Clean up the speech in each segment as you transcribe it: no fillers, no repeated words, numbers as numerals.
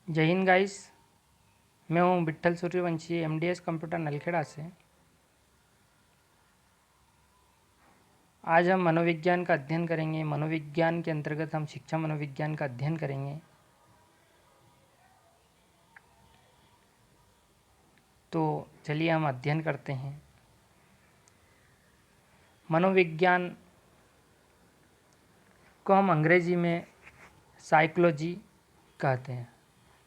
जय हिंद गाइस। मैं हूं विट्ठल सूर्यवंशी, एमडीएस कंप्यूटर नलखेड़ा से। आज हम मनोविज्ञान का अध्ययन करेंगे। मनोविज्ञान के अंतर्गत हम शिक्षा मनोविज्ञान का अध्ययन करेंगे। तो चलिए हम अध्ययन करते हैं। मनोविज्ञान को हम अंग्रेजी में साइकोलॉजी कहते हैं।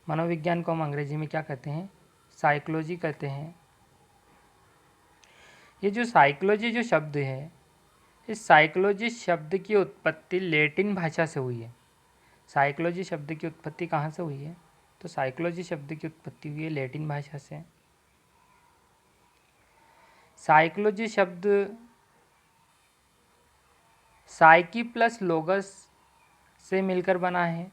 मनोविज्ञान को हम अंग्रेजी में क्या कहते हैं? साइकोलॉजी कहते हैं। ये जो साइकोलॉजी जो शब्द है, इस साइकोलॉजी शब्द की उत्पत्ति लैटिन भाषा से हुई है। साइकोलॉजी शब्द की उत्पत्ति कहाँ से हुई है? तो साइकोलॉजी शब्द की उत्पत्ति हुई है लैटिन भाषा से। साइकोलॉजी शब्द साइकी प्लस लोगस से मिलकर बना है,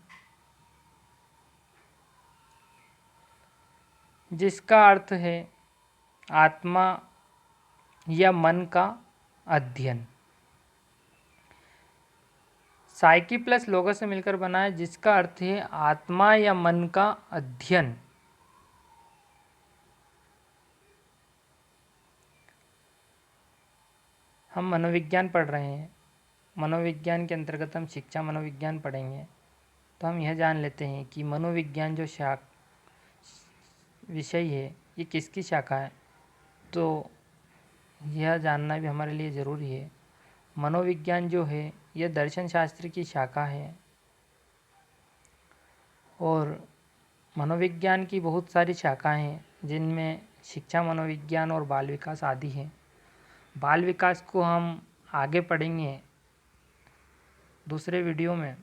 जिसका अर्थ है आत्मा या मन का अध्ययन। साइकी प्लस लोगस से मिलकर बना है, जिसका अर्थ है आत्मा या मन का अध्ययन। हम मनोविज्ञान पढ़ रहे हैं। मनोविज्ञान के अंतर्गत हम शिक्षा मनोविज्ञान पढ़ेंगे। तो हम यह जान लेते हैं कि मनोविज्ञान जो विषय है, ये किसकी शाखा है। तो यह जानना भी हमारे लिए ज़रूरी है। मनोविज्ञान जो है, यह दर्शन शास्त्र की शाखा है। और मनोविज्ञान की बहुत सारी शाखाएं हैं, जिनमें शिक्षा मनोविज्ञान और बाल विकास आदि हैं। बाल विकास को हम आगे पढ़ेंगे दूसरे वीडियो में,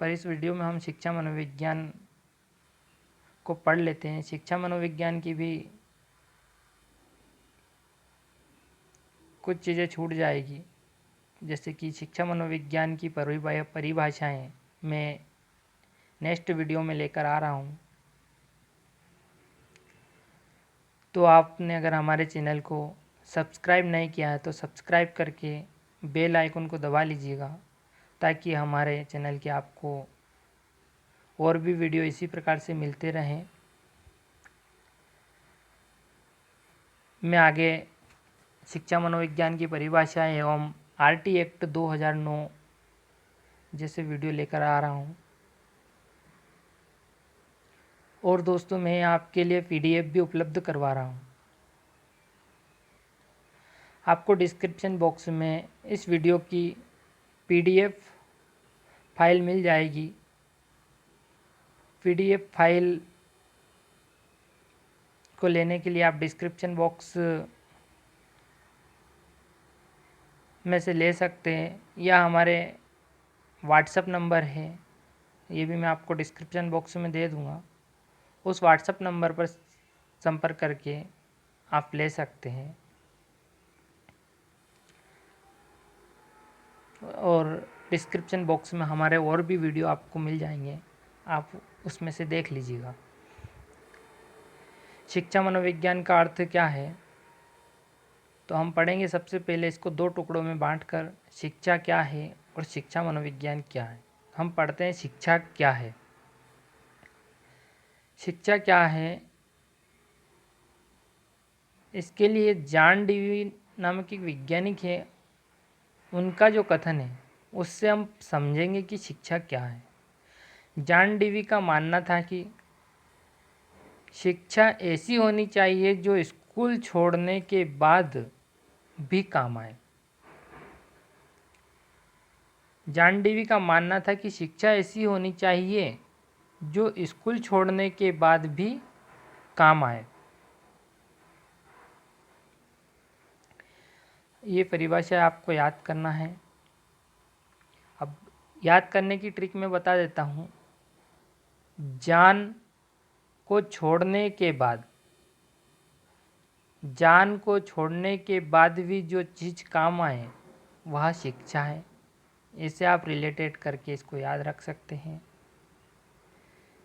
पर इस वीडियो में हम शिक्षा मनोविज्ञान को पढ़ लेते हैं। शिक्षा मनोविज्ञान की भी कुछ चीज़ें छूट जाएगी, जैसे कि शिक्षा मनोविज्ञान की परिभाषाएं मैं नेक्स्ट वीडियो में लेकर आ रहा हूँ। तो आपने अगर हमारे चैनल को सब्सक्राइब नहीं किया है तो सब्सक्राइब करके बेल आइकन को दबा लीजिएगा, ताकि हमारे चैनल के आपको और भी वीडियो इसी प्रकार से मिलते रहें। मैं आगे शिक्षा मनोविज्ञान की परिभाषा एवं आरटी एक्ट 2009 जैसे वीडियो लेकर आ रहा हूँ। और दोस्तों, मैं आपके लिए पीडीएफ भी उपलब्ध करवा रहा हूँ। आपको डिस्क्रिप्शन बॉक्स में इस वीडियो की पीडीएफ फाइल मिल जाएगी। पीडीएफ फाइल को लेने के लिए आप डिस्क्रिप्शन बॉक्स में से ले सकते हैं, या हमारे व्हाट्सएप नंबर है, ये भी मैं आपको डिस्क्रिप्शन बॉक्स में दे दूँगा। उस व्हाट्सएप नंबर पर संपर्क करके आप ले सकते हैं। और डिस्क्रिप्शन बॉक्स में हमारे और भी वीडियो आपको मिल जाएंगे, आप उसमें से देख लीजिएगा। शिक्षा मनोविज्ञान का अर्थ क्या है, तो हम पढ़ेंगे। सबसे पहले इसको दो टुकड़ों में बांटकर, शिक्षा क्या है और शिक्षा मनोविज्ञान क्या है। हम पढ़ते हैं शिक्षा क्या है। शिक्षा क्या है, इसके लिए जॉन डीवी नामक एक वैज्ञानिक है, उनका जो कथन है उससे हम समझेंगे कि शिक्षा क्या है। जॉन डीवी का मानना था कि शिक्षा ऐसी होनी चाहिए जो स्कूल छोड़ने के बाद भी काम आए। जॉन डीवी का मानना था कि शिक्षा ऐसी होनी चाहिए जो स्कूल छोड़ने के बाद भी काम आए। ये परिभाषा आपको याद करना है। अब याद करने की ट्रिक मैं बता देता हूँ। जान को छोड़ने के बाद भी जो चीज़ काम आए वह शिक्षा है। इसे आप रिलेटेड करके इसको याद रख सकते हैं।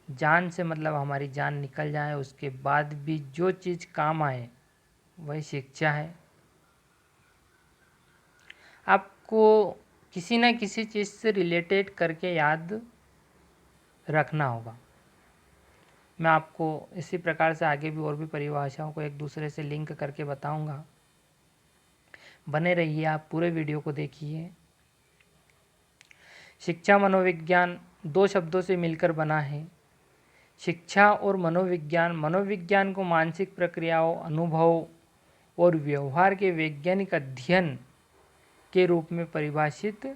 जान से मतलब हमारी जान निकल जाए, उसके बाद भी जो चीज़ काम आए वही शिक्षा है। आपको किसी न किसी चीज़ से रिलेटेड करके याद रखना होगा। मैं आपको इसी प्रकार से आगे भी और भी परिभाषाओं को एक दूसरे से लिंक करके बताऊंगा। बने रहिए, आप पूरे वीडियो को देखिए। शिक्षा मनोविज्ञान दो शब्दों से मिलकर बना है। शिक्षा और मनोविज्ञान, मनोविज्ञान को मानसिक प्रक्रियाओं, अनुभव और व्यवहार के वैज्ञानिक अध्ययन के रूप में परिभाषित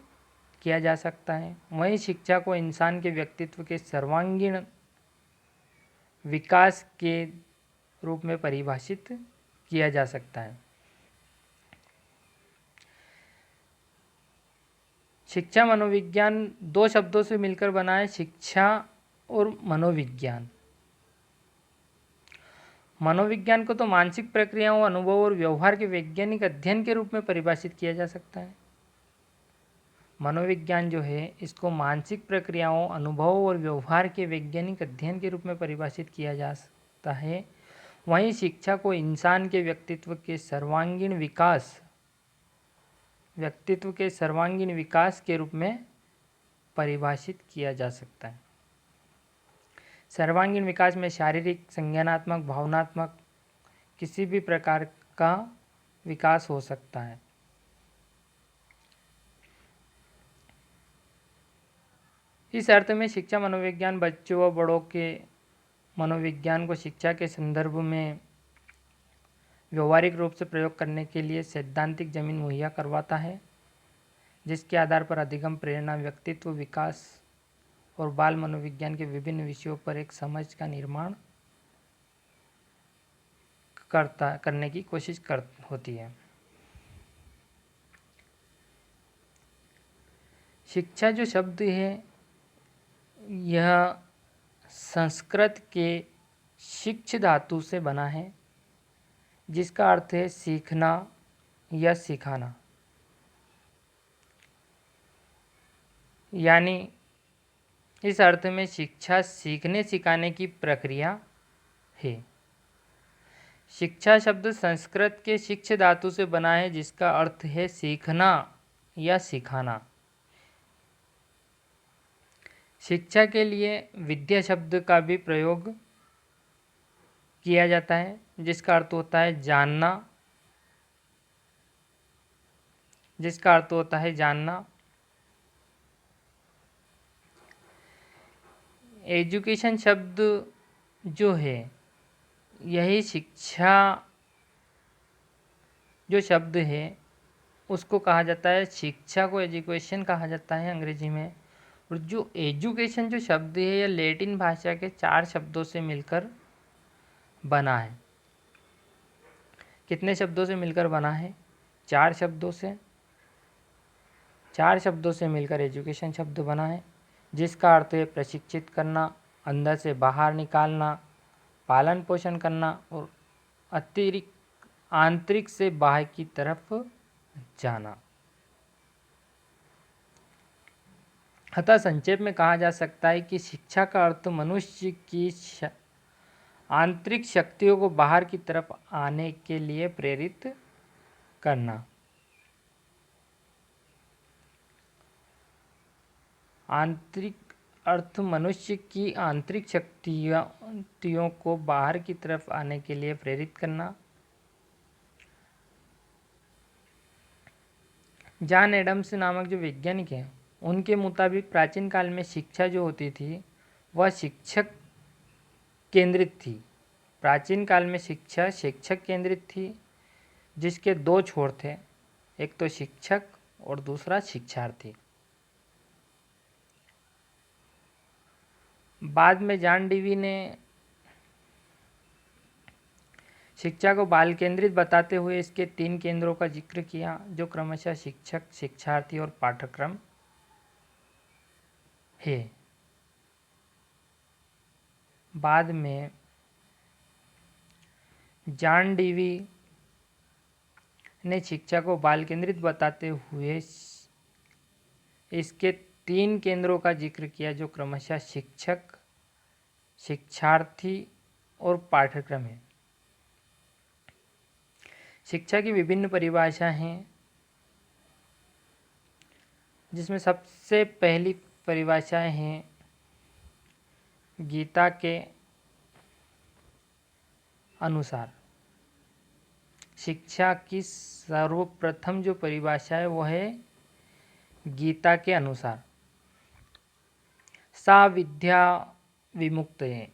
किया जा सकता है। वहीं शिक्षा को इंसान के व्यक्तित्व के सर्वांगीण विकास के रूप में परिभाषित किया जा सकता है। शिक्षा मनोविज्ञान दो शब्दों से मिलकर बना है, शिक्षा और मनोविज्ञान। मनोविज्ञान को तो मानसिक प्रक्रियाओं, अनुभव और व्यवहार के वैज्ञानिक अध्ययन के रूप में परिभाषित किया जा सकता है। मनोविज्ञान जो है इसको मानसिक प्रक्रियाओं, अनुभव और व्यवहार के वैज्ञानिक अध्ययन के रूप में परिभाषित किया जा सकता है। वहीं शिक्षा को इंसान के व्यक्तित्व के सर्वांगीण विकास के रूप में परिभाषित किया जा सकता है। सर्वांगीण विकास में शारीरिक, संज्ञानात्मक, भावनात्मक किसी भी प्रकार का विकास हो सकता है। इस अर्थ में शिक्षा मनोविज्ञान बच्चों व बड़ों के मनोविज्ञान को शिक्षा के संदर्भ में व्यवहारिक रूप से प्रयोग करने के लिए सैद्धांतिक जमीन मुहैया करवाता है, जिसके आधार पर अधिगम, प्रेरणा, व्यक्तित्व विकास और बाल मनोविज्ञान के विभिन्न विषयों पर एक समझ का निर्माण करने की कोशिश होती है। शिक्षा जो शब्द है यह संस्कृत के शिक्ष धातु से बना है, जिसका अर्थ है सीखना या सिखाना। यानी इस अर्थ में शिक्षा सीखने सिखाने की प्रक्रिया है। शिक्षा शब्द संस्कृत के शिक्ष धातु से बना है, जिसका अर्थ है सीखना या सिखाना। शिक्षा के लिए विद्या शब्द का भी प्रयोग किया जाता है, जिसका अर्थ होता है जानना। एजुकेशन शब्द जो है यही शिक्षा जो शब्द है उसको कहा जाता है, शिक्षा को एजुकेशन कहा जाता है अंग्रेजी में। और जो एजुकेशन जो शब्द है यह लैटिन भाषा के 4 शब्दों से मिलकर बना है। कितने शब्दों से मिलकर बना है? 4 शब्दों से। 4 शब्दों से मिलकर एजुकेशन शब्द बना है, जिसका अर्थ है प्रशिक्षित करना, अंदर से बाहर निकालना, पालन पोषण करना और आंतरिक से बाहर की तरफ जाना। अतः संक्षेप में कहा जा सकता है कि शिक्षा का अर्थ मनुष्य की आंतरिक शक्तियों को बाहर की तरफ आने के लिए प्रेरित करना। आंतरिक अर्थ मनुष्य की आंतरिक शक्तियों को बाहर की तरफ आने के लिए प्रेरित करना। जॉन एडम्स नामक जो वैज्ञानिक हैं उनके मुताबिक प्राचीन काल में शिक्षा जो होती थी वह शिक्षक केंद्रित थी। प्राचीन काल में शिक्षा शिक्षक केंद्रित थी, जिसके 2 छोर थे, एक तो शिक्षक और दूसरा शिक्षार्थी। बाद में जॉन डीवी ने शिक्षा को बाल केंद्रित बताते हुए इसके 3 केंद्रों का जिक्र किया, जो क्रमशः शिक्षक, शिक्षार्थी और पाठ्यक्रम है। बाद में जॉन डीवी ने शिक्षा को बाल केंद्रित बताते हुए इसके 3 केंद्रों का जिक्र किया, जो क्रमशः शिक्षक, शिक्षार्थी और पाठ्यक्रम है। शिक्षा की विभिन्न परिभाषाएं हैं, जिसमें सबसे पहली परिभाषाएं हैं गीता के अनुसार शिक्षा की सर्वप्रथम जो परिभाषा है वो है गीता के अनुसार सा विद्या विमुक्त है।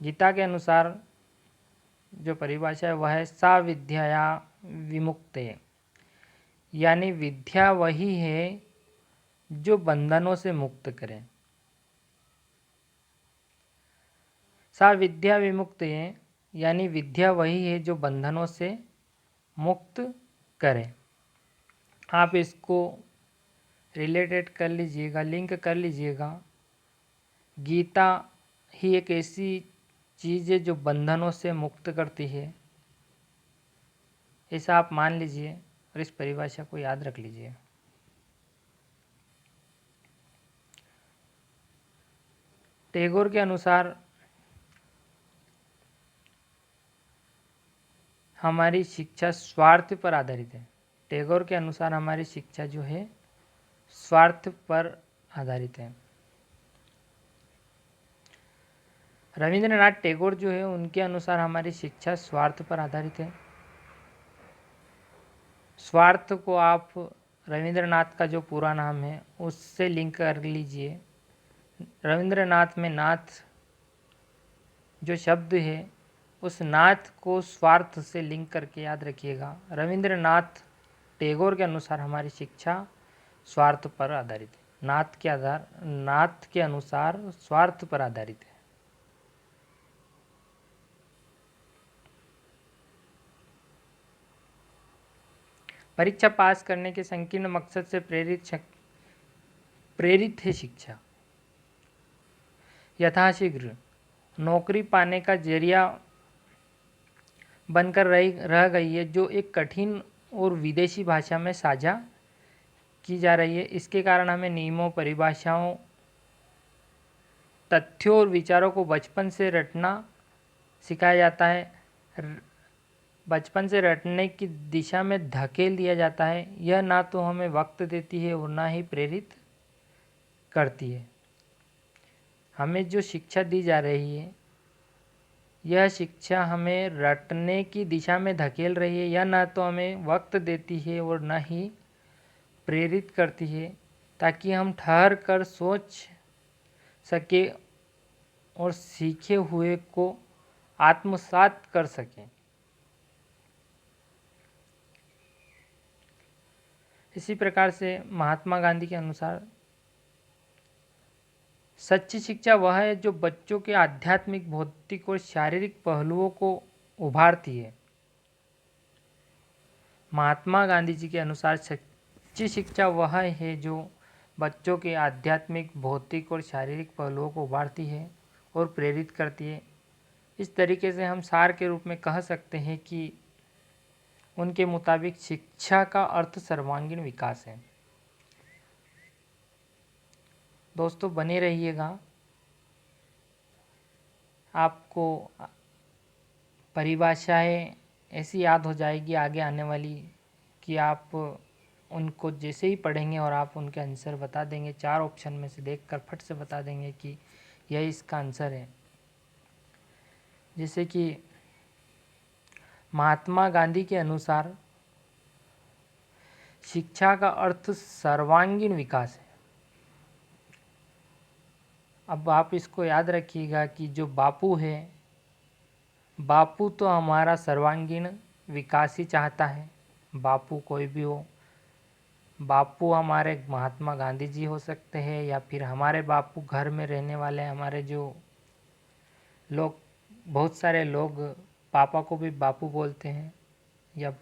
गीता के अनुसार जो परिभाषा है वह है सा विद्या विमुक्त है, यानी विद्या वही है जो बंधनों से मुक्त करे। सा विद्या विमुक्त है यानी विद्या वही है जो बंधनों से मुक्त करे। आप इसको रिलेटेड कर लीजिएगा, लिंक कर लीजिएगा। गीता ही एक ऐसी चीज़ है जो बंधनों से मुक्त करती है, ऐसा आप मान लीजिए और इस परिभाषा को याद रख लीजिए। टैगोर के अनुसार हमारी शिक्षा स्वार्थ पर आधारित है। टैगोर के अनुसार हमारी शिक्षा जो है स्वार्थ पर आधारित है। रविंद्रनाथ टैगोर जो है उनके अनुसार हमारी शिक्षा स्वार्थ पर आधारित है। स्वार्थ को आप रविंद्रनाथ का जो पूरा नाम है उससे लिंक कर लीजिए। रविंद्रनाथ में नाथ जो शब्द है उस नाथ को स्वार्थ से लिंक करके याद रखिएगा। रविंद्रनाथ टैगोर के अनुसार हमारी शिक्षा स्वार्थ पर आधारित है। नाथ के अनुसार स्वार्थ पर आधारित है। परीक्षा पास करने के संकीर्ण मकसद से प्रेरित है शिक्षा। यथाशीघ्र नौकरी पाने का जरिया बनकर रह गई है, जो एक कठिन और विदेशी भाषा में साझा की जा रही है। इसके कारण हमें नियमों, परिभाषाओं, तथ्यों और विचारों को बचपन से रटना सिखाया जाता है। बचपन से रटने की दिशा में धकेल दिया जाता है। यह ना तो हमें वक्त देती है और ना ही प्रेरित करती है। हमें जो शिक्षा दी जा रही है यह शिक्षा हमें रटने की दिशा में धकेल रही है। यह ना तो हमें वक्त देती है और ना ही प्रेरित करती है, ताकि हम ठहर कर सोच सके और सीखे हुए को आत्मसात कर सकें। इसी प्रकार से महात्मा गांधी के अनुसार सच्ची शिक्षा वह है जो बच्चों के आध्यात्मिक, भौतिक और शारीरिक पहलुओं को उभारती है। महात्मा गांधी जी के अनुसार सच्ची शिक्षा वह है जो बच्चों के आध्यात्मिक, भौतिक और शारीरिक पहलुओं को उभारती है और प्रेरित करती है। इस तरीके से हम सार के रूप में कह सकते हैं कि उनके मुताबिक शिक्षा का अर्थ सर्वांगीण विकास है। दोस्तों बने रहिएगा, आपको परिभाषाएं ऐसी याद हो जाएगी आगे आने वाली कि आप उनको जैसे ही पढ़ेंगे और आप उनके आंसर बता देंगे। 4 ऑप्शन में से देखकर फट से बता देंगे कि यह इसका आंसर है। जैसे कि महात्मा गांधी के अनुसार शिक्षा का अर्थ सर्वांगीण विकास है। अब आप इसको याद रखिएगा कि जो बापू है, बापू तो हमारा सर्वांगीण विकास ही चाहता है। बापू कोई भी हो, बापू हमारे महात्मा गांधी जी हो सकते हैं, या फिर हमारे बापू घर में रहने वाले हमारे जो लोग, बहुत सारे लोग पापा को भी बापू बोलते हैं। या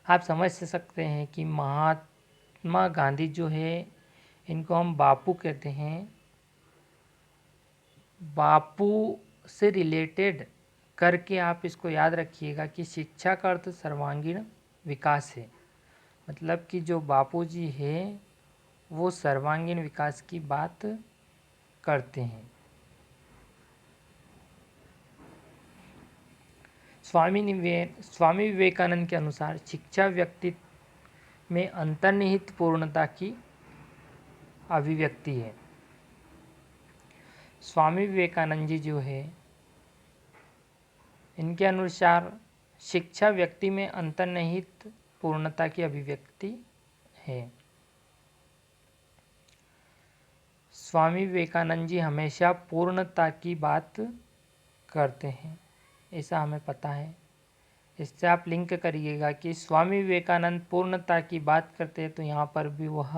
आप समझ सकते हैं कि महात्मा गांधी जो है इनको हम बापू कहते हैं। बापू से रिलेटेड करके आप इसको याद रखिएगा कि शिक्षा का अर्थ सर्वांगीण विकास है। मतलब कि जो बापू जी है वो सर्वांगीण विकास की बात करते हैं। स्वामी विवेकानंद के अनुसार शिक्षा व्यक्तित्व में अंतर्निहित पूर्णता की अभिव्यक्ति है। स्वामी विवेकानंद जी जो है इनके अनुसार शिक्षा व्यक्ति में अंतर्निहित पूर्णता की अभिव्यक्ति है। स्वामी विवेकानंद जी हमेशा पूर्णता की बात करते हैं, ऐसा हमें पता है। इससे आप लिंक करिएगा कि स्वामी विवेकानंद पूर्णता की बात करते हैं तो यहाँ पर भी वह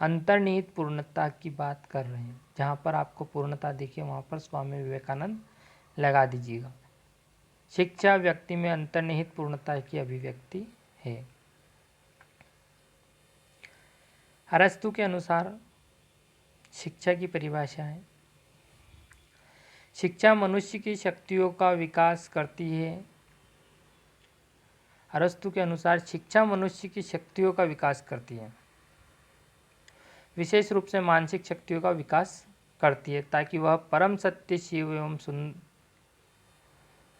अंतर्निहित पूर्णता की बात कर रहे हैं। जहाँ पर आपको पूर्णता दिखे वहाँ पर स्वामी विवेकानंद लगा दीजिएगा। शिक्षा व्यक्ति में अंतर्निहित पूर्णता की अभिव्यक्ति है। अरस्तु के अनुसार शिक्षा की परिभाषा है, शिक्षा मनुष्य की शक्तियों का विकास करती है। अरस्तु के अनुसार शिक्षा मनुष्य की शक्तियों का विकास करती है, विशेष रूप से मानसिक शक्तियों का विकास करती है, ताकि वह परम सत्य, शिव एवं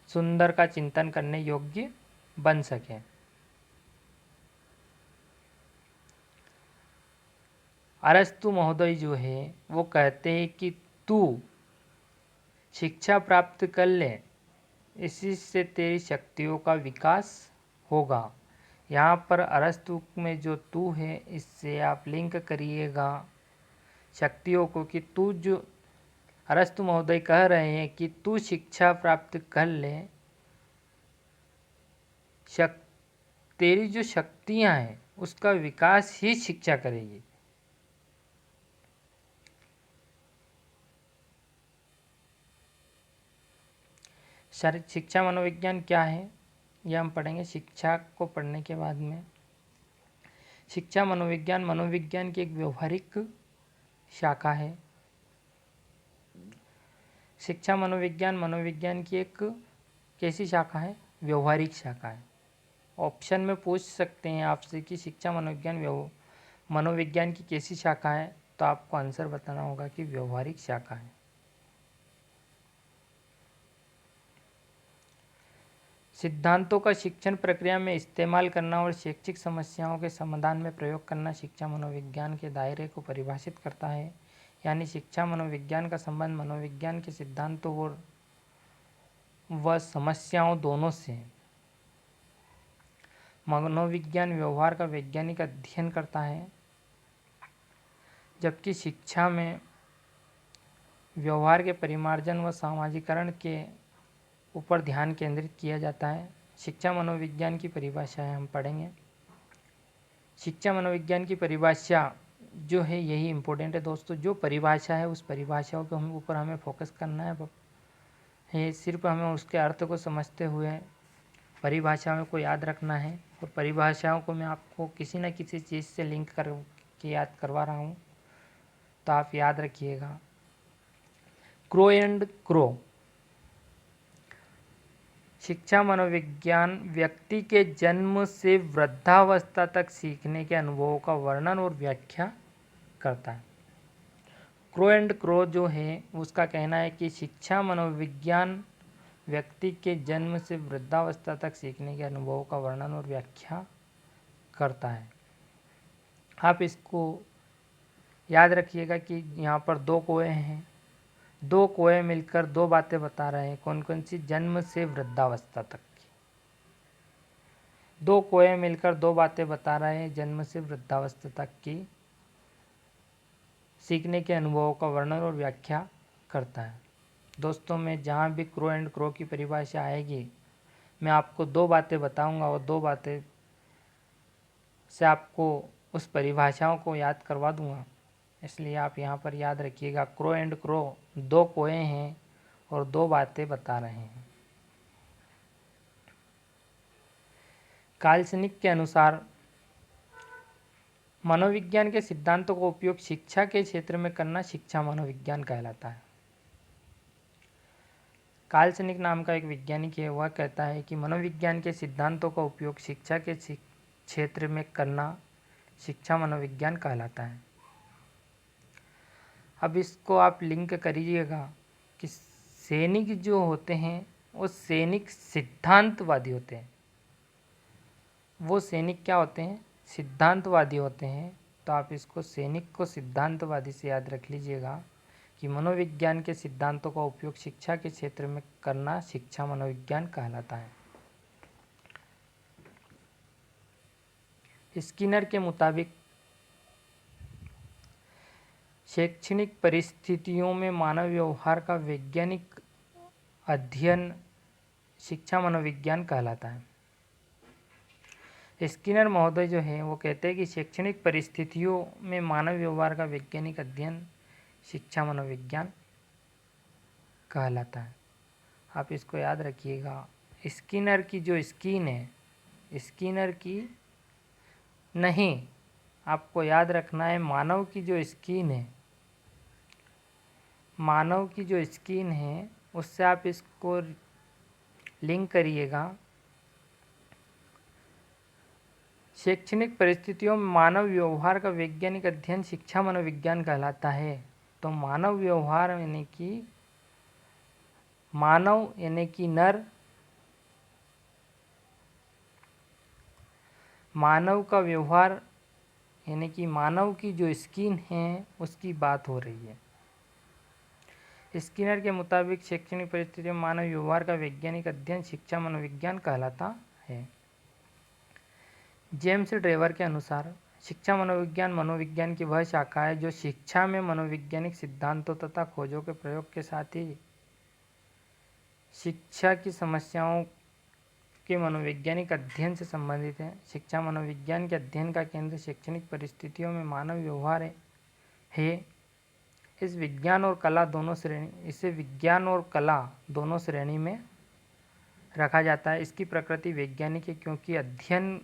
सुंदर का चिंतन करने योग्य बन सके। अरस्तु महोदय जो है वो कहते हैं कि तू शिक्षा प्राप्त कर ले, इसी से तेरी शक्तियों का विकास होगा। यहाँ पर अरस्तु में जो तू है इससे आप लिंक करिएगा शक्तियों को, कि तू जो अरस्तु महोदय कह रहे हैं कि तू शिक्षा प्राप्त कर ले, तेरी जो शक्तियाँ हैं उसका विकास ही शिक्षा करेगी। शारीरिक शिक्षा मनोविज्ञान क्या है यह हम पढ़ेंगे शिक्षा को पढ़ने के बाद में। शिक्षा मनोविज्ञान की एक व्यवहारिक शाखा है। शिक्षा मनोविज्ञान की एक कैसी शाखा है? व्यवहारिक शाखा है। ऑप्शन में पूछ सकते हैं आपसे कि शिक्षा मनोविज्ञान की कैसी शाखा है, तो आपको आंसर बताना होगा कि व्यवहारिक शाखा है। सिद्धांतों का शिक्षण प्रक्रिया में इस्तेमाल करना और शैक्षिक समस्याओं के समाधान में प्रयोग करना शिक्षा मनोविज्ञान के दायरे को परिभाषित करता है। यानी शिक्षा मनोविज्ञान का संबंध मनोविज्ञान के सिद्धांतों और व समस्याओं दोनों से है। मनोविज्ञान व्यवहार का वैज्ञानिक अध्ययन करता है, जबकि शिक्षा में व्यवहार के परिमार्जन व सामाजिकरण के ऊपर ध्यान केंद्रित किया जाता है। शिक्षा मनोविज्ञान की परिभाषा है, हम पढ़ेंगे। शिक्षा मनोविज्ञान की परिभाषा जो है यही इम्पोर्टेंट है दोस्तों। जो परिभाषा है उस परिभाषाओं के ऊपर हमें फोकस करना है। सिर्फ हमें उसके अर्थ को समझते हुए परिभाषाओं को याद रखना है, और परिभाषाओं को मैं आपको किसी न किसी चीज़ से लिंक कर के याद करवा रहा हूँ, तो आप याद रखिएगा। Crow and crow. शिक्षा मनोविज्ञान व्यक्ति के जन्म से वृद्धावस्था तक सीखने के अनुभवों का वर्णन और व्याख्या करता है। क्रो एंड क्रो जो है उसका कहना है कि शिक्षा मनोविज्ञान व्यक्ति के जन्म से वृद्धावस्था तक सीखने के अनुभवों का वर्णन और व्याख्या करता है। आप इसको याद रखिएगा कि यहाँ पर दो कोए हैं, दो कोए मिलकर दो बातें बता रहे हैं। कौन कौन सी? जन्म से वृद्धावस्था तक की। दो कोए मिलकर दो बातें बता रहे हैं जन्म से वृद्धावस्था तक की सीखने के अनुभवों का वर्णन और व्याख्या करता है। दोस्तों, मैं जहाँ भी क्रो एंड क्रो की परिभाषा आएगी मैं आपको दो बातें बताऊंगा और दो बातें से आपको उस परिभाषाओं को याद करवा दूंगा। इसलिए आप यहाँ पर याद रखिएगा, क्रो एंड क्रो दो कोए हैं और दो बातें बता रहे हैं। काल्सनिक के अनुसार मनोविज्ञान के सिद्धांतों का उपयोग शिक्षा के क्षेत्र में करना शिक्षा मनोविज्ञान कहलाता है। काल्सनिक नाम का एक वैज्ञानिक है, वह कहता है कि मनोविज्ञान के सिद्धांतों का उपयोग शिक्षा के क्षेत्र में करना शिक्षा मनोविज्ञान कहलाता है। अब इसको आप लिंक करिएगा कि सैनिक जो होते हैं वो सैनिक सिद्धांतवादी होते हैं। वो सैनिक क्या होते हैं? सिद्धांतवादी होते हैं। तो आप इसको सैनिक को सिद्धांतवादी से याद रख लीजिएगा। कि मनोविज्ञान के सिद्धांतों का उपयोग शिक्षा के क्षेत्र में करना शिक्षा मनोविज्ञान कहलाता है। स्किनर के मुताबिक शैक्षणिक परिस्थितियों में मानव व्यवहार का वैज्ञानिक अध्ययन शिक्षा मनोविज्ञान कहलाता है। स्किनर महोदय जो है वो कहते हैं कि शैक्षणिक परिस्थितियों में मानव व्यवहार का वैज्ञानिक अध्ययन शिक्षा मनोविज्ञान कहलाता है। आप इसको याद रखिएगा। स्किनर की जो स्किन है, स्किनर की नहीं, आपको याद रखना है मानव की जो स्किन है, मानव की जो स्किन है उससे आप इसको लिंक करिएगा। शैक्षणिक परिस्थितियों में मानव व्यवहार का वैज्ञानिक अध्ययन शिक्षा मनोविज्ञान कहलाता है। तो मानव व्यवहार यानी कि मानव यानी कि नर, मानव का व्यवहार यानी कि मानव की जो स्किन है उसकी बात हो रही है। स्किनर के मुताबिक शैक्षणिक परिस्थितियों में मानव व्यवहार का वैज्ञानिक अध्ययन शिक्षा मनोविज्ञान कहलाता है। जेम्स ड्रेवर के अनुसार शिक्षा मनोविज्ञान मनोविज्ञान की वह शाखा है जो शिक्षा में मनोवैज्ञानिक सिद्धांतों तथा खोजों के प्रयोग के साथ ही शिक्षा की समस्याओं के मनोवैज्ञानिक अध्ययन से संबंधित है। शिक्षा मनोविज्ञान के अध्ययन का केंद्र शैक्षणिक परिस्थितियों में मानव व्यवहार है। इसे विज्ञान और कला दोनों श्रेणी में रखा जाता है। इसकी प्रकृति वैज्ञानिक है क्योंकि अध्ययन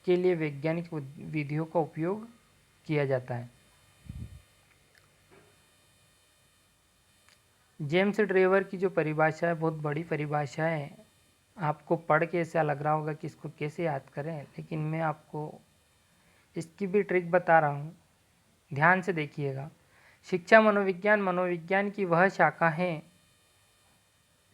के लिए वैज्ञानिक विधियों का उपयोग किया जाता है। जेम्स ड्रेवर की जो परिभाषा है बहुत बड़ी परिभाषा है। आपको पढ़ के ऐसा लग रहा होगा कि इसको कैसे याद करें, लेकिन मैं आपको इसकी भी ट्रिक बता रहा हूँ, ध्यान से देखिएगा। शिक्षा मनोविज्ञान मनोविज्ञान की वह शाखा है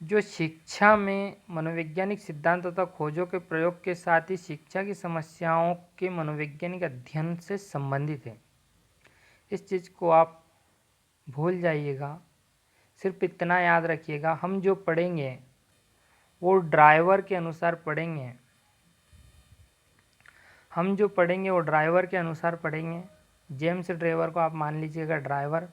जो शिक्षा में मनोवैज्ञानिक सिद्धांत तथा खोजों के प्रयोग के साथ ही शिक्षा की समस्याओं के मनोवैज्ञानिक अध्ययन से संबंधित है। इस चीज़ को आप भूल जाइएगा, सिर्फ इतना याद रखिएगा, हम जो पढ़ेंगे वो ड्राइवर के अनुसार पढ़ेंगे। हम जो पढ़ेंगे वो ड्राइवर के अनुसार पढ़ेंगे। जेम्स ड्रेवर को आप मान लीजिएगा ड्राइवर।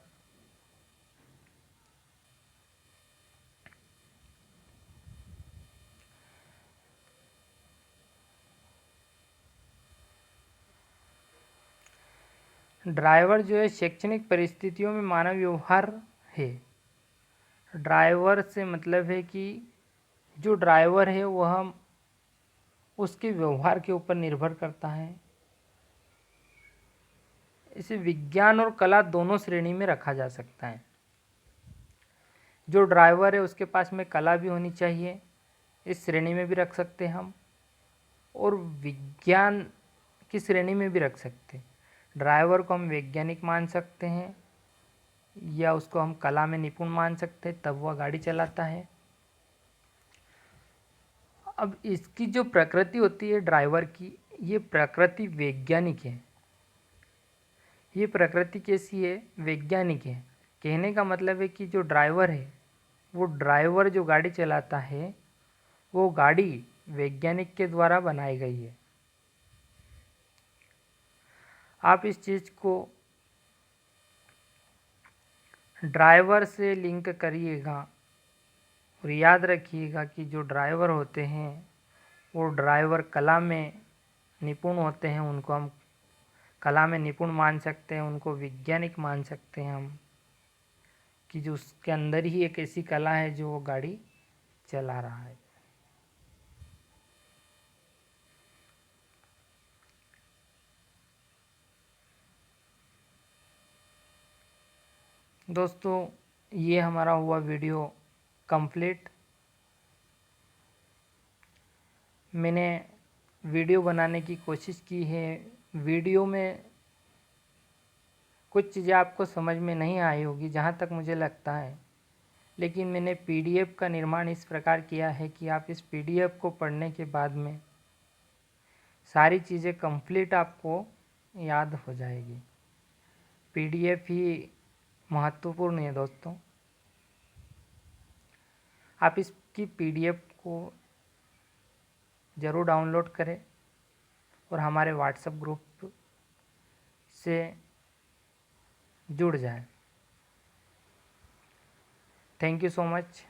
ड्राइवर जो है शैक्षणिक परिस्थितियों में मानव व्यवहार है। ड्राइवर से मतलब है कि जो ड्राइवर है वह उसके व्यवहार के ऊपर निर्भर करता है। इसे विज्ञान और कला दोनों श्रेणी में रखा जा सकता है। जो ड्राइवर है उसके पास में कला भी होनी चाहिए, इस श्रेणी में भी रख सकते हैं हम, और विज्ञान की श्रेणी में भी रख सकते हैं। ड्राइवर को हम वैज्ञानिक मान सकते हैं या उसको हम कला में निपुण मान सकते हैं, तब वह गाड़ी चलाता है। अब इसकी जो प्रकृति होती है ड्राइवर की, ये प्रकृति वैज्ञानिक है। ये प्रकृति कैसी है? वैज्ञानिक है। कहने का मतलब है कि जो ड्राइवर है, वो ड्राइवर जो गाड़ी चलाता है वो गाड़ी वैज्ञानिक के द्वारा बनाई गई है। आप इस चीज़ को ड्राइवर से लिंक करिएगा और याद रखिएगा कि जो ड्राइवर होते हैं वो ड्राइवर कला में निपुण होते हैं। उनको हम कला में निपुण मान सकते हैं, उनको वैज्ञानिक मान सकते हैं हम, कि जो उसके अंदर ही एक ऐसी कला है जो वो गाड़ी चला रहा है। दोस्तों, ये हमारा हुआ वीडियो कंप्लीट। मैंने वीडियो बनाने की कोशिश की है। वीडियो में कुछ चीज़ें आपको समझ में नहीं आई होगी जहाँ तक मुझे लगता है, लेकिन मैंने पीडीएफ का निर्माण इस प्रकार किया है कि आप इस पीडीएफ को पढ़ने के बाद में सारी चीज़ें कंप्लीट आपको याद हो जाएगी। पीडीएफ ही महत्वपूर्ण है दोस्तों। आप इसकी पीडीएफ को ज़रूर डाउनलोड करें और हमारे व्हाट्सएप ग्रुप से जुड़ जाएं। Thank you so much.